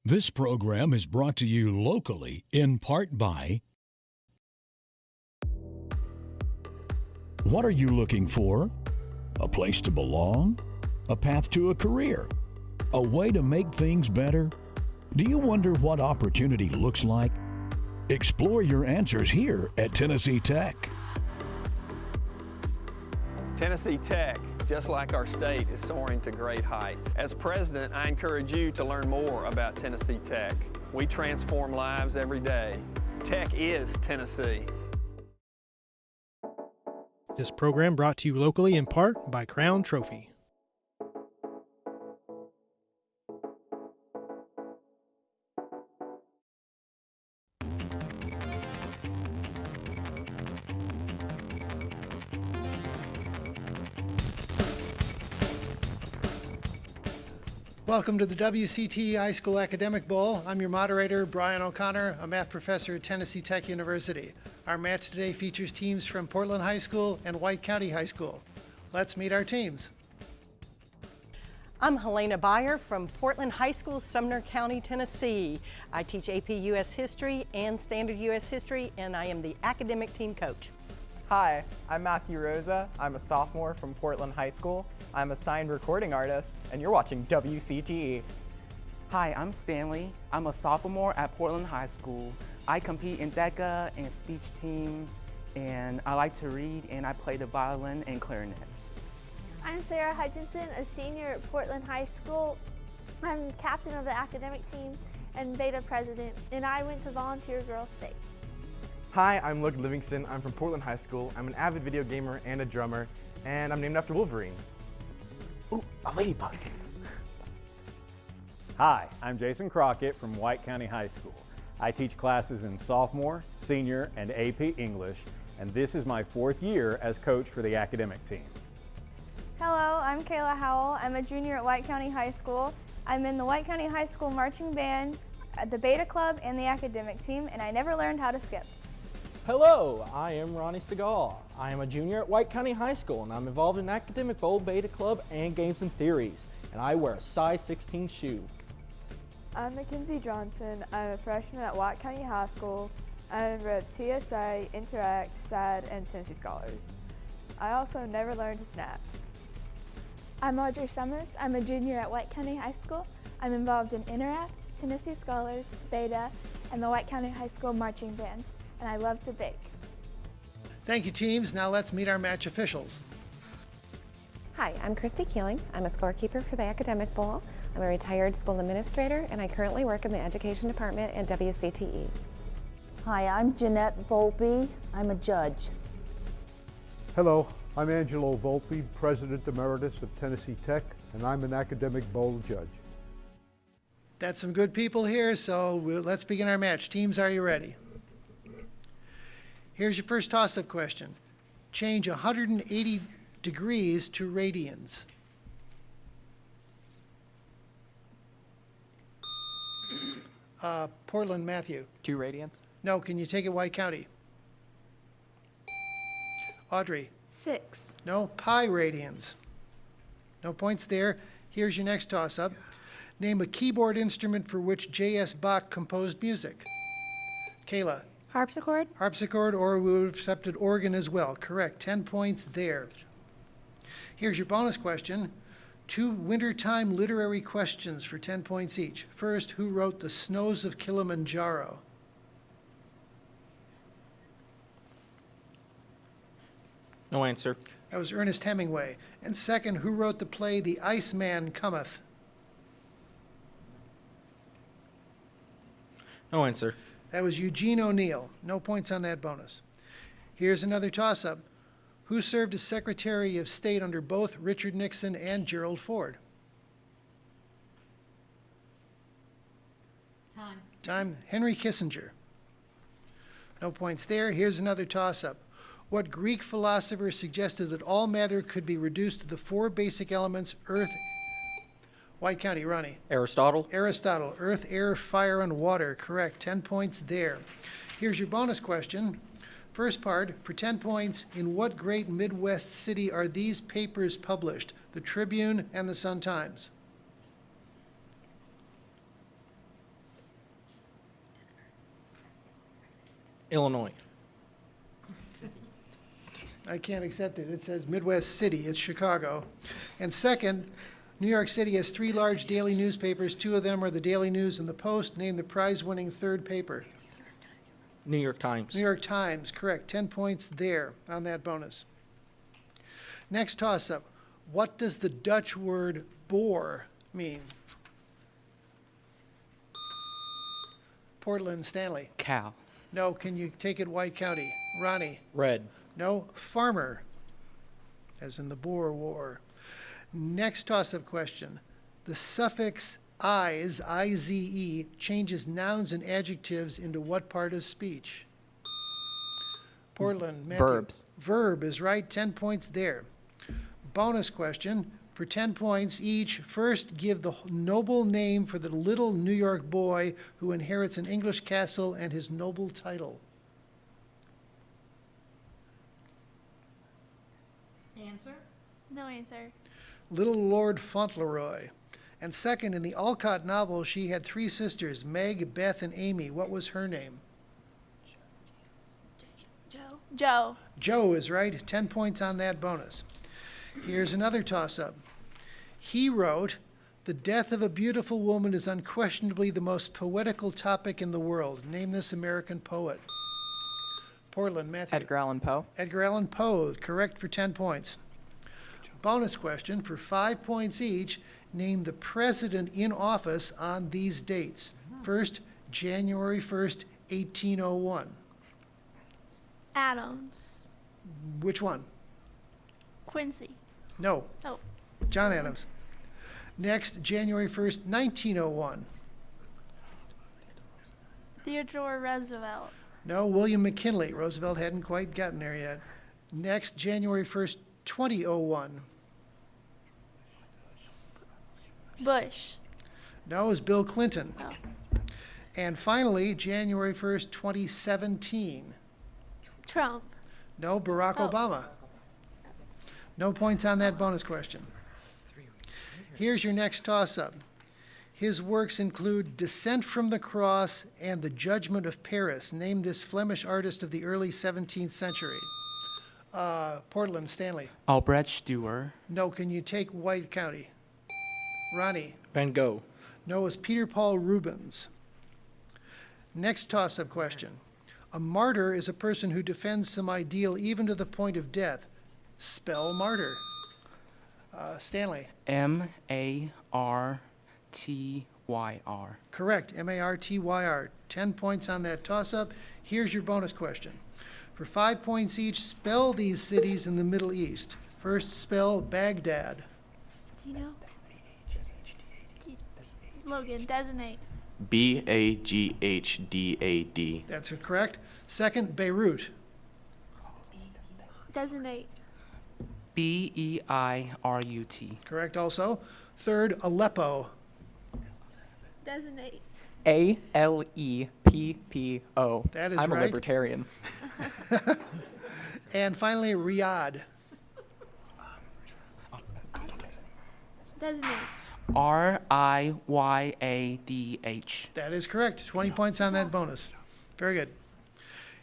This program is brought to you locally in part by... What are you looking for? A place to belong? A path to a career? A way to make things better? Do you wonder what opportunity looks like? Explore your answers here at Tennessee Tech. Tennessee Tech, just like our state, is soaring to great heights. As president, I encourage you to learn more about Tennessee Tech. We transform lives every day. Tech is Tennessee. This program brought to you locally in part by Crown Trophy. Welcome to the WCTE High School Academic Bowl. I'm your moderator, Brian O'Connor, a math professor at Tennessee Tech University. Our match today features teams from Portland High School and White County High School. Let's meet our teams. I'm Helena Beyer from Portland High School, Sumner County, Tennessee. I teach AP US History and Standard US History, and I am the academic team coach. Hi, I'm Matthew Rosa. I'm a sophomore from Portland High School. I'm a signed recording artist, and you're watching WCTE. Hi, I'm Stanley. I'm a sophomore at Portland High School. I compete in DECA and speech team, and I like to read, and I play the violin and clarinet. I'm Sarah Hutchinson, a senior at Portland High School. I'm captain of the academic team and beta president, and I went to Volunteer Girl State. Hi, I'm Luke Livingston. I'm from Portland High School. I'm an avid video gamer and a drummer, and I'm named after Wolverine. Ooh, a ladybug. Hi, I'm Jason Crockett from White County High School. I teach classes in sophomore, senior, and AP English, and this is my 4th year as coach for the academic team. Hello, I'm Kayla Howell. I'm a junior at White County High School. I'm in the White County High School marching band, the beta club, and the academic team, and I never learned how to skip. Hello, I am Ronnie Stegall. I am a junior at White County High School, and I'm involved in Academic Bowl, Beta Club, and Games and Theories, and I wear a size 16 shoe. I'm Mackenzie Johnson. I'm a freshman at White County High School. I'm a member of TSA, Interact, SAD, and Tennessee Scholars. I also never learned to snap. I'm Audrey Summers. I'm a junior at White County High School. I'm involved in Interact, Tennessee Scholars, Beta, and the White County High School marching band, and I love to bake. Thank you, teams. Now let's meet our match officials. Hi, I'm Christy Keeling. I'm a scorekeeper for the Academic Bowl. I'm a retired school administrator, and I currently work in the education department at WCTE. Hi, I'm Jeanette Volpe. I'm a judge. Hello, I'm Angelo Volpe, President Emeritus of Tennessee Tech, and I'm an academic bowl judge. That's some good people here, so let's begin our match. Teams, are you ready? Here's your first toss-up question. Change 180 degrees to radians. Portland, Matthew. 2 radians. No, can you take it White County? Audrey. 6. No, pi radians. No points there. Here's your next toss-up. Name a keyboard instrument for which J.S. Bach composed music. Kayla. Harpsichord. Harpsichord, or we would have accepted organ as well. Correct. 10 points there. Here's your bonus question. 2 wintertime literary questions for 10 points each. First, who wrote The Snows of Kilimanjaro? No answer. That was Ernest Hemingway. And second, who wrote the play The Iceman Cometh? No answer. That was Eugene O'Neill. No points on that bonus. Here's another toss-up. Who served as Secretary of State under both Richard Nixon and Gerald Ford? Time. Henry Kissinger. No points there. Here's another toss-up. What Greek philosopher suggested that all matter could be reduced to the 4 basic elements, earth... White County, Ronnie. Aristotle. Aristotle. Earth, air, fire, and water. Correct. 10 points there. Here's your bonus question. First part, for 10 points, in what great Midwest city are these papers published? The Tribune and the Sun-Times. Illinois. I can't accept it. It says Midwest City. It's Chicago. And second, New York City has 3 large daily newspapers. 2 of them are the Daily News and the Post. Name the prize-winning third paper. New York Times. New York Times, correct. 10 points there on that bonus. Next toss-up. What does the Dutch word boar mean? Portland, Stanley. Cow. No, can you take it White County? Ronnie. Red. No, farmer, as in the Boer War. Next toss-up question. The suffix "-ize", I-Z-E, changes nouns and adjectives into what part of speech? Portland, Matthew. Verbs. Verb is right, 10 points there. Bonus question. For 10 points each, first give the noble name for the little New York boy who inherits an English castle and his noble title. Answer? No answer. Little Lord Fauntleroy. And second, in the Alcott novel, she had 3 sisters, Meg, Beth, and Amy. What was her name? Joe. Joe. Joe is right. 10 points on that bonus. Here's another toss-up. He wrote, "The death of a beautiful woman is unquestionably the most poetical topic in the world." Name this American poet. Portland, Matthew. Edgar Allan Poe. Edgar Allan Poe, correct for 10 points. Bonus question for 5 points each. Name the president in office on these dates. First, January 1st, 1801. Adams. Which one? Quincy. No, Oh. John Adams. Next, January 1st, 1901. Theodore Roosevelt. No, William McKinley. Roosevelt hadn't quite gotten there yet. Next, January 1st, 2001. Bush. No, it was Bill Clinton. Oh. And finally, January 1st, 2017. Trump. No, Barack Obama. No points on that bonus question. Here's your next toss-up. His works include Descent from the Cross and The Judgment of Paris. Name this Flemish artist of the early 17th century. Portland, Stanley. Albrecht Dürer. No, can you take White County? Ronnie. Van Gogh. No, it's Peter Paul Rubens. Next toss-up question. A martyr is a person who defends some ideal even to the point of death. Spell martyr. Stanley. M-A-R-T-Y-R. Correct, M-A-R-T-Y-R. 10 points on that toss-up. Here's your bonus question. For 5 points each, spell these cities in the Middle East. First, spell Baghdad. Do you know? Logan, designate. B-A-G-H-D-A-D. That's correct. Second, Beirut. Designate. B-E-I-R-U-T. Correct also. Third, Aleppo. Designate. A-L-E-P-P-O. That is I'm right. a libertarian. And finally, Riyadh. Designate. R-I-Y-A-D-H. That is correct. 20 points on that bonus. Very good.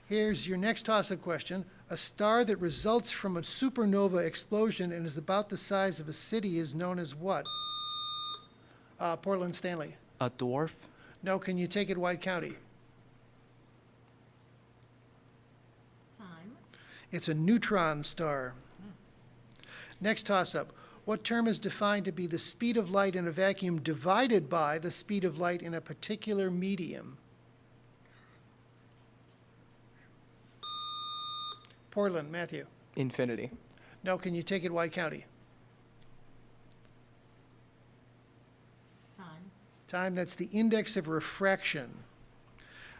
Here's your next toss-up question. A star that results from a supernova explosion and is about the size of a city is known as what? Portland, Stanley. A dwarf. No, can you take it White County? Time. It's a neutron star. Next toss-up. What term is defined to be the speed of light in a vacuum divided by the speed of light in a particular medium? Portland, Matthew. Infinity. No, can you take it White County? Time. Time, that's the index of refraction.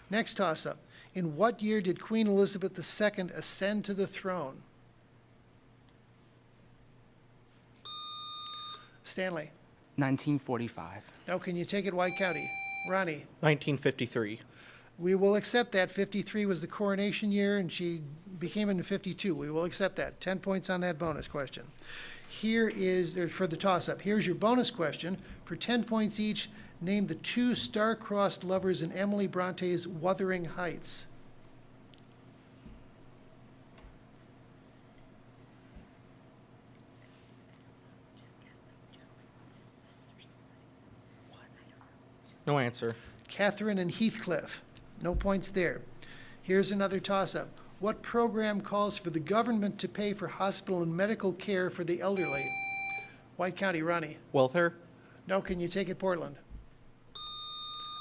Next toss-up. In what year did Queen Elizabeth II ascend to the throne? Stanley. 1945. No, can you take it White County? Ronnie. 1953. We will accept that. 53 was the coronation year, and she became in 52. We will accept that. 10 points on that bonus question. Here is, for the toss-up, here's your bonus question. For 10 points each, name the 2 star-crossed lovers in Emily Bronte's Wuthering Heights. No answer. Catherine and Heathcliff. No points there. Here's another toss-up. What program calls for the government to pay for hospital and medical care for the elderly? White County, Ronnie. Welfare? No, can you take it, Portland?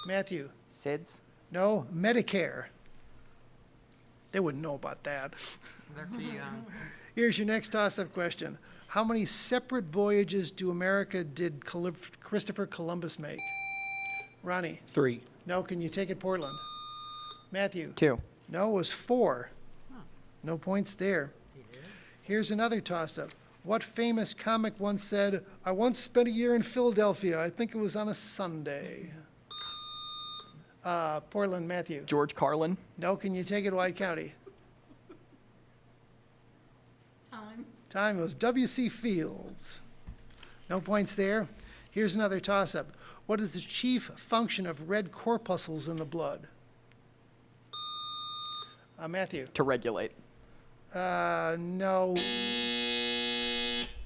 Matthew. SIDS? No, Medicare. They wouldn't know about that. They're too young. Here's your next toss-up question. How many separate voyages to America did Christopher Columbus make? Ronnie. 3. No, can you take it, Portland? Matthew. 2. No, it was 4. No points there. Here's another toss-up. What famous comic once said, "I once spent a year in Philadelphia. I think it was on a Sunday." Portland, Matthew. George Carlin? No, can you take it, White County? Time was W.C. Fields. No points there. Here's another toss-up. What is the chief function of red corpuscles in the blood? Matthew. To regulate. No.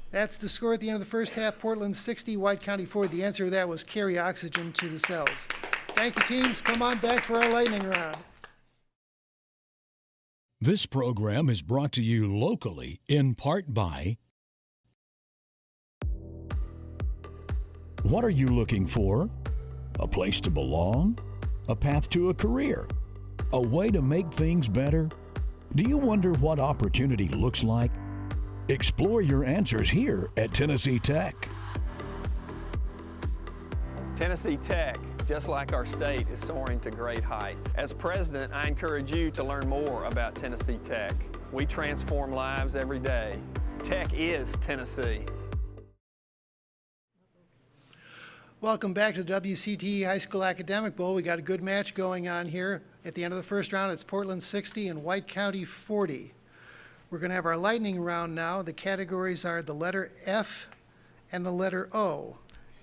That's the score at the end of the first half. Portland 60, White County 4. The answer to that was carry oxygen to the cells. Thank you, teams. Come on back for our lightning round. This program is brought to you locally in part by... What are you looking for? A place to belong? A path to a career? A way to make things better? Do you wonder what opportunity looks like? Explore your answers here at Tennessee Tech. Tennessee Tech, just like our state, is soaring to great heights. As president, I encourage you to learn more about Tennessee Tech. We transform lives every day. Tech is Tennessee. Welcome back to WCTE High School Academic Bowl. We got a good match going on here. At the end of the first round, it's Portland 60 and White County 40. We're going to have our lightning round now. The categories are the letter F and the letter O.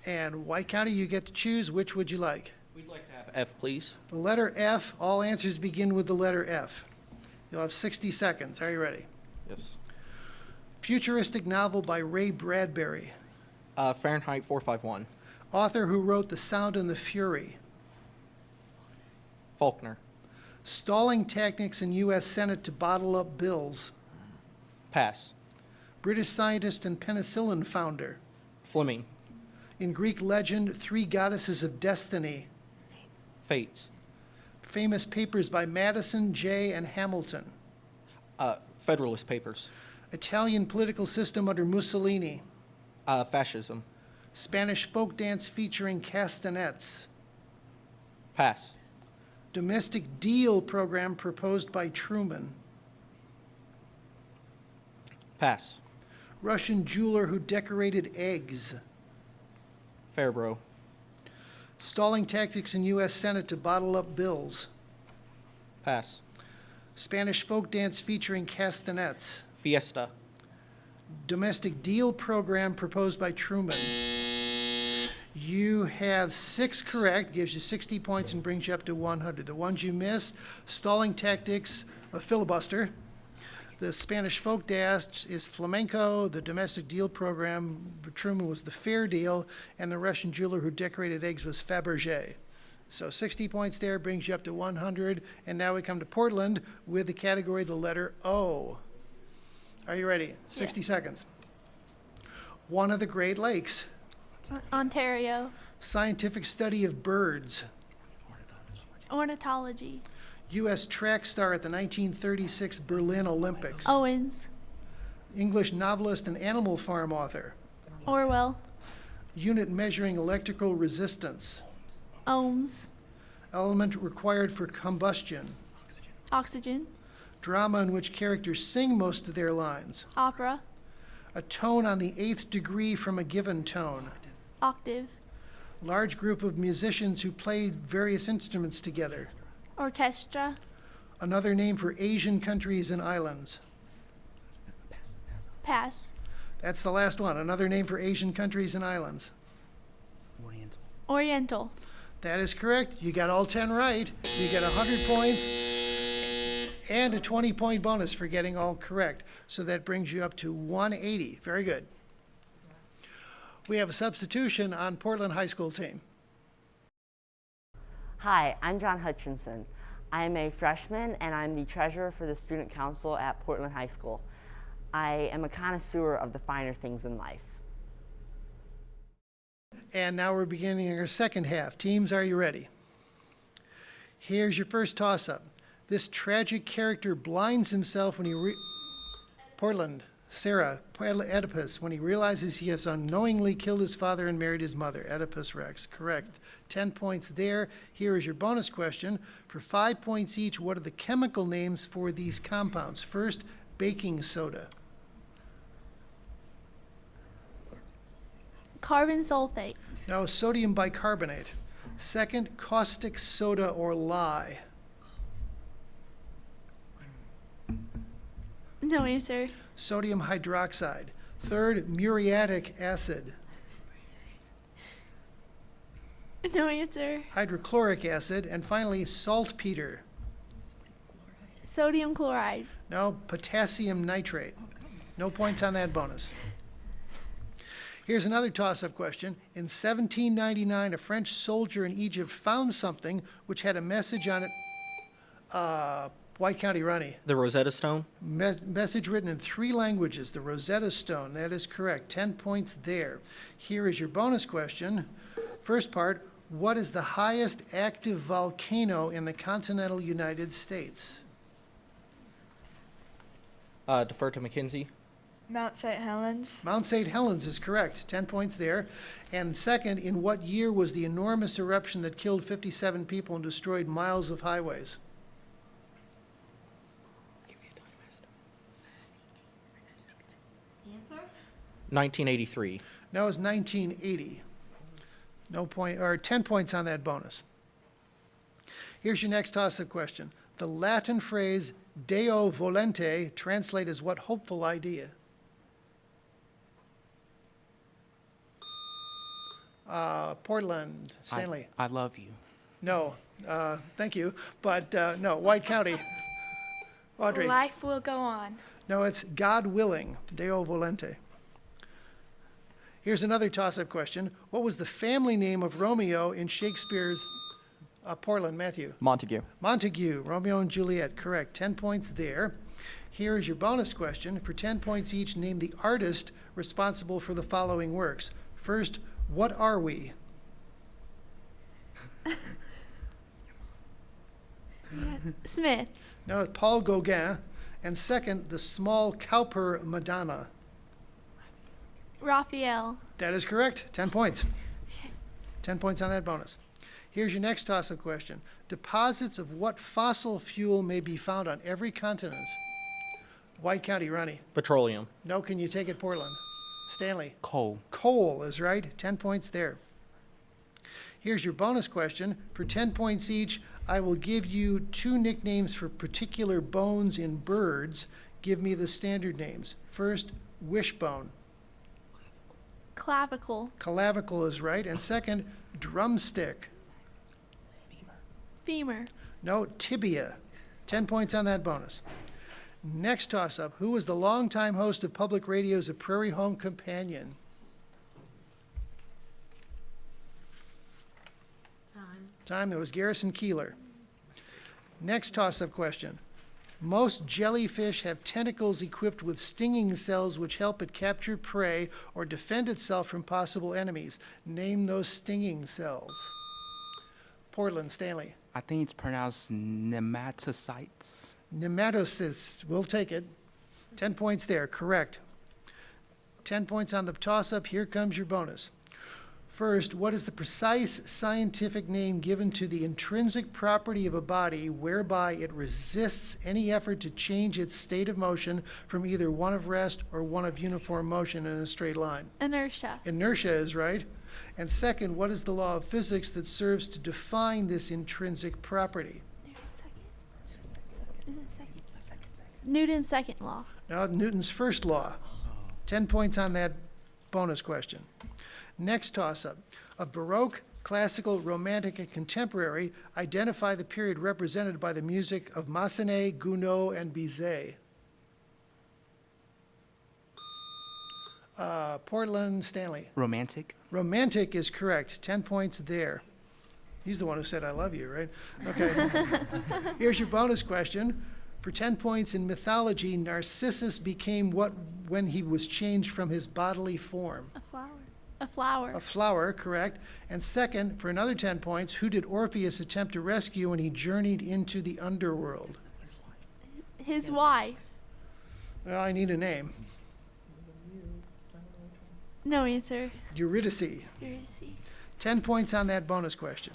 And White County, you get to choose. Which would you like? We'd like to have F, please. The letter F, all answers begin with the letter F. You'll have 60 seconds. Are you ready? Yes. Futuristic novel by Ray Bradbury. Fahrenheit 451. Author who wrote The Sound and the Fury. Faulkner. Stalling tactics in U.S. Senate to bottle up bills. Pass. British scientist and penicillin founder. Fleming. In Greek legend, 3 goddesses of destiny. Fates. Famous papers by Madison, Jay, and Hamilton. Federalist Papers. Italian political system under Mussolini. Fascism. Spanish folk dance featuring castanets. Pass. Domestic deal program proposed by Truman. Pass. Russian jeweler who decorated eggs. Fairbro. Stalling tactics in U.S. Senate to bottle up bills. Pass. Spanish folk dance featuring castanets. Fiesta. Domestic deal program proposed by Truman. You have 6 correct, gives you 60 points and brings you up to 100. The ones you missed, stalling tactics, a filibuster. The Spanish folk dance is flamenco. The domestic deal program, Truman, was the fair deal. And the Russian jeweler who decorated eggs was Fabergé. So 60 points there brings you up to 100. And now we come to Portland with the category, the letter O. Are you ready? 60 seconds. One of the Great Lakes. Ontario. Scientific study of birds. Ornithology. U.S. track star at the 1936 Berlin Olympics. Owens. English novelist and Animal Farm author. Orwell. Unit measuring electrical resistance. Ohms. Element required for combustion. Oxygen. Drama in which characters sing most of their lines. Opera. A tone on the 8th degree from a given tone. Octave. Large group of musicians who played various instruments together. Orchestra. Another name for Asian countries and islands. Pass. That's the last one. Another name for Asian countries and islands. Oriental. That is correct. You got all 10 right. You get 100 points and a 20-point bonus for getting all correct. So that brings you up to 180. Very good. We have a substitution on Portland High School team. Hi, I'm John Hutchinson. I am a freshman and I'm the treasurer for the student council at Portland High School. I am a connoisseur of the finer things in life. And now we're beginning our second half. Teams, are you ready? Here's your first toss-up. This tragic character blinds himself when he Portland, Sarah, Oedipus, when he realizes he has unknowingly killed his father and married his mother. Oedipus Rex, correct. 10 points there. Here is your bonus question. For 5 points each, what are the chemical names for these compounds? First, baking soda. Carbon sulfate. No, sodium bicarbonate. Second, caustic soda or lye. No answer. Sodium hydroxide. Third, muriatic acid. No answer. Hydrochloric acid. And finally, saltpeter. Sodium chloride. No, potassium nitrate. No points on that bonus. Here's another toss-up question. In 1799, a French soldier in Egypt found something which had a message on it. White County, Ronnie. The Rosetta Stone? Message written in 3 languages, the Rosetta Stone. That is correct. 10 points there. Here is your bonus question. First part, what is the highest active volcano in the continental United States? Defer to Mackenzie. Mount St. Helens. Mount St. Helens is correct. 10 points there. And second, in what year was the enormous eruption that killed 57 people and destroyed miles of highways? Answer? 1983. No, it's 1980. No point, or 10 points on that bonus. Here's your next toss-up question. The Latin phrase Deo volente translate as what hopeful idea? Portland, Stanley. I love you. No, thank you, but no, White County. Audrey. Life will go on. No, it's God willing, Deo volente. Here's another toss-up question. What was the family name of Romeo in Shakespeare's Portland, Matthew? Montague. Montague, Romeo and Juliet, correct. 10 points there. Here is your bonus question. For 10 points each, name the artist responsible for the following works. First, what are we? Smith. No, it's Paul Gauguin. And second, the small Cowper Madonna. Raphael. That is correct. 10 points. 10 points on that bonus. Here's your next toss-up question. Deposits of what fossil fuel may be found on every continent? White County, Ronnie. Petroleum. No, can you take it, Portland? Stanley. Coal. Coal is right. 10 points there. Here's your bonus question. For 10 points each, I will give you 2 nicknames for particular bones in birds. Give me the standard names. First, wishbone. Clavicle. Clavicle is right. And second, drumstick. Femur. No, tibia. 10 points on that bonus. Next toss-up. Who was the longtime host of public radio's A Prairie Home Companion? Time. That was Garrison Keillor. Next toss-up question. Most jellyfish have tentacles equipped with stinging cells which help it capture prey or defend itself from possible enemies. Name those stinging cells. Portland, Stanley. I think it's pronounced nematocytes. Nematocysts. We'll take it. 10 points there. Correct. 10 points on the toss-up. Here comes your bonus. First, what is the precise scientific name given to the intrinsic property of a body whereby it resists any effort to change its state of motion from either one of rest or one of uniform motion in a straight line? Inertia. Inertia is right. And second, what is the law of physics that serves to define this intrinsic property? Newton's second law. No, Newton's first law. 10 points on that bonus question. Next toss-up. Of Baroque, Classical, Romantic, and Contemporary, identify the period represented by the music of Massenet, Gounod, and Bizet. Portland, Stanley. Romantic. Romantic is correct. 10 points there. He's the one who said, I love you, right? Okay. Here's your bonus question. For 10 points, in mythology, Narcissus became what when he was changed from his bodily form? A flower. A flower. A flower, correct. And second, for another 10 points, who did Orpheus attempt to rescue when he journeyed into the underworld? His wife. Well, I need a name. No answer. Eurydice. Eurydice. 10 points on that bonus question.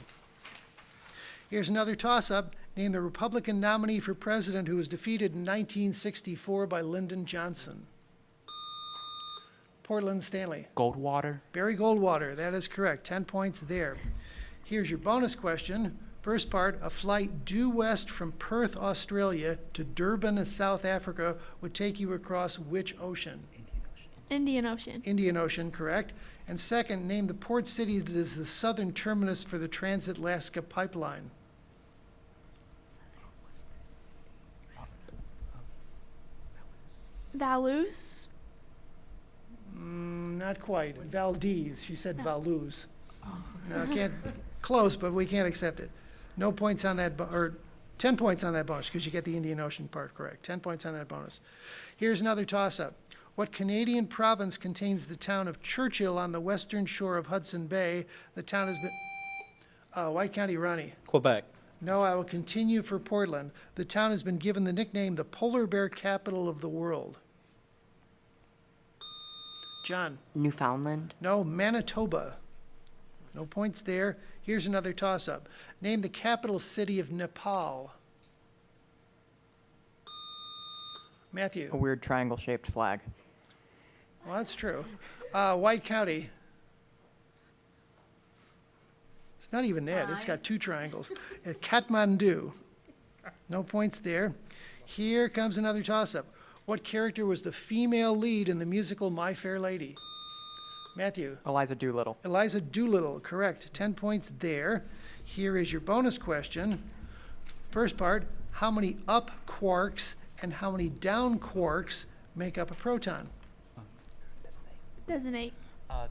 Here's another toss-up. Name the Republican nominee for president who was defeated in 1964 by Lyndon Johnson. Portland, Stanley. Goldwater. Barry Goldwater, that is correct. 10 points there. Here's your bonus question. First part, a flight due west from Perth, Australia to Durban, South Africa would take you across which ocean? Indian Ocean. Indian Ocean, correct. And second, name the port city that is the southern terminus for the Trans-Alaska Pipeline. Valois. Not quite. Valdez. She said Valois. No, can't. Close, but we can't accept it. No points on that, or 10 points on that bonus because you get the Indian Ocean part correct. 10 points on that bonus. Here's another toss-up. What Canadian province contains the town of Churchill on the western shore of Hudson Bay? The town has been, White County, Ronnie. Quebec. No, I will continue for Portland. The town has been given the nickname the polar bear capital of the world. John. Newfoundland. No, Manitoba. No points there. Here's another toss-up. Name the capital city of Nepal. Matthew. A weird triangle-shaped flag. Well, that's true. White County. It's not even that. It's got two triangles. Kathmandu. No points there. Here comes another toss-up. What character was the female lead in the musical My Fair Lady? Matthew. Eliza Doolittle. Eliza Doolittle, correct. 10 points there. Here is your bonus question. First part, how many up quarks and how many down quarks make up a proton? Designate.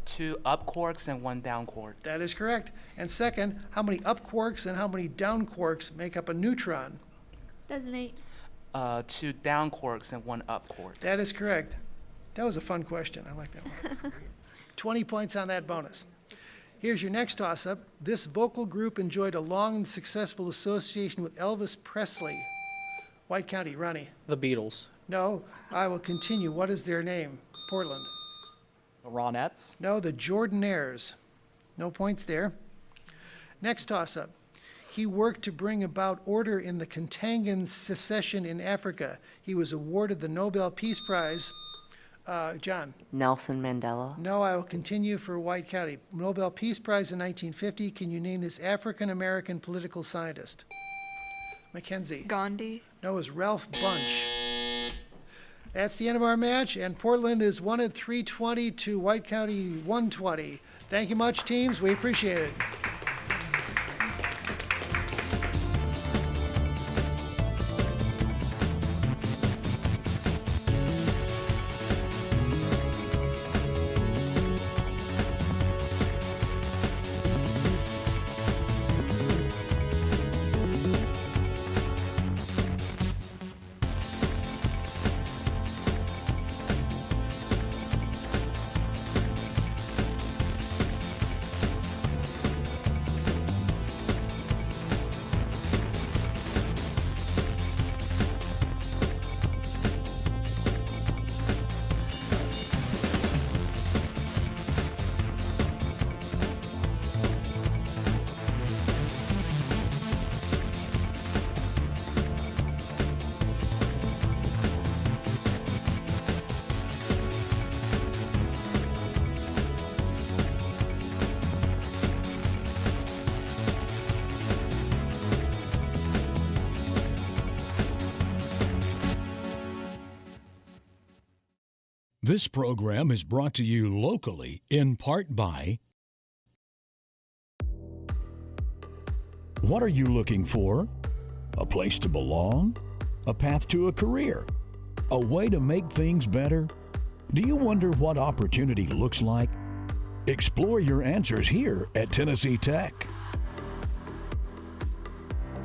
2 up quarks and 1 down quark. That is correct. And second, how many up quarks and how many down quarks make up a neutron? Designate. 2 down quarks and 1 up quark. That is correct. That was a fun question. I like that one. 20 points on that bonus. Here's your next toss-up. This vocal group enjoyed a long and successful association with Elvis Presley. White County, Ronnie. The Beatles. No, I will continue. What is their name? Portland. The Ronettes. No, the Jordanaires. No points there. Next toss-up. He worked to bring about order in the Contangan secession in Africa. He was awarded the Nobel Peace Prize. John. Nelson Mandela. No, I will continue for White County. Nobel Peace Prize in 1950. Can you name this African-American political scientist? Mackenzie. Gandhi. No, it was Ralph Bunche. That's the end of our match, and Portland is won at 320 to White County 120. Thank you much, teams. We appreciate it. This program is brought to you locally in part by... What are you looking for? A place to belong? A path to a career? A way to make things better? Do you wonder what opportunity looks like? Explore your answers here at Tennessee Tech.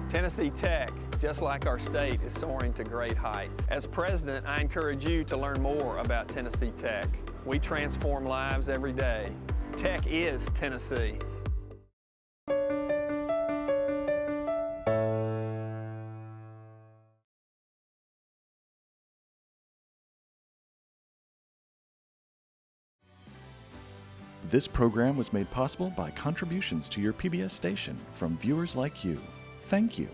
Tennessee Tech, just like our state, is soaring to great heights. As president, I encourage you to learn more about Tennessee Tech. We transform lives every day. Tech is Tennessee. This program was made possible by contributions to your PBS station from viewers like you. Thank you.